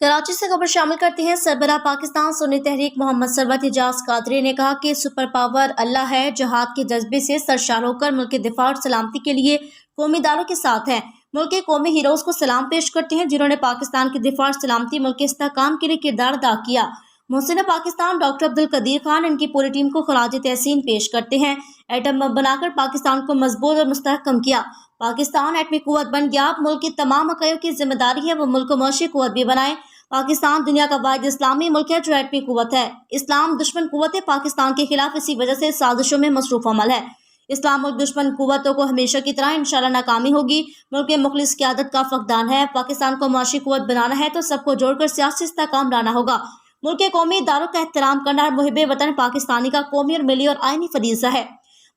कराची से खबर शामिल करते हैं। सरबराह पाकिस्तान सुन्नी तहरीक मोहम्मद सरवत एजाज कादरी ने कहा कि सुपर पावर अल्लाह है। जहाद के जज्बे से सरशार होकर मुल्क के दिफा और सलामती के लिए कौमी इदारों के साथ हैं। मुल्क के कौमी हीरोज को सलाम पेश करते हैं जिन्होंने पाकिस्तान के दिफा और सलामती मुल्क के इस्तेहकाम के लिए किरदार अदा किया। मोहसिन पाकिस्तान डॉक्टर अब्दुल कदीर खान इनकी पूरी टीम को खराज तहसीन पेश करते हैं। एटम बम बनाकर पाकिस्तान को मजबूत और मुस्तहकम किया। पाकिस्तान एटमी कुव्वत बन गया। अब मुल्क की तमाम अकायों की जिम्मेदारी है वो मुल्क को मौशी कुव्वत भी बनाए। पाकिस्तान दुनिया का वाहिद इस्लामी मुल्क है जो एटमी कुव्वत है। इस्लाम दुश्मन कुव्वत पाकिस्तान के खिलाफ इसी वजह से साजिशों में मसरूफ अमल है। इस्लाम मुल्क दुश्मन कुव्वतों को हमेशा की तरह इंशाल्लाह नाकामी होगी। मुल्क के मुखलिस क़यादत का फकदान है। पाकिस्तान को मुआशी कुव्वत बनाना है तो सबको जोड़कर सियासी इस्तेहकाम लाना होगा। मुल्क के कौमी इदारों का एहतराम करना और मुहिब वतन पाकिस्तानी का कौमी और मिली और आईनी फरीज़ा है।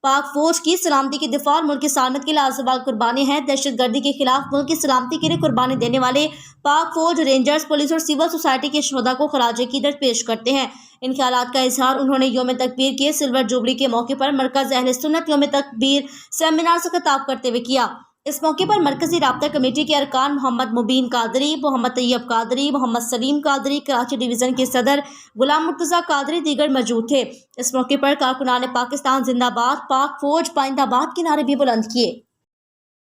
पाक फौज की सलामती की दिफा और मुल्क की सलामत के लाजवाब कुर्बानी है। दहशत गर्दी के खिलाफ मुल्क की सलामती के लिए कुर्बानी देने वाले पाक फौज, रेंजर्स, पुलिस और सिविल सोसाइटी के शुहदा को खराज अकीदत पेश करते हैं। इन ख्यालात का इजहार उन्होंने यौम तकबीर के सिल्वर जुबली के मौके पर मरकज अहले सुन्नत यौम तकबीर सेमिनार से खिताब करते हुए किया। इस मौके पर मरकजी राब्ता कमेटी के अरकान मोहम्मद मुबीन कादरी, मोहम्मद तैयब कादरी, मोहम्मद सलीम कादरी, कराची डिवीज़न के सदर गुलाम मुर्तज़ा कादरी दीगर मौजूद थे। इस मौके पर कारकुनान पाकिस्तान जिंदाबाद, पाक फौज पाइंदाबाद के नारे भी बुलंद किए।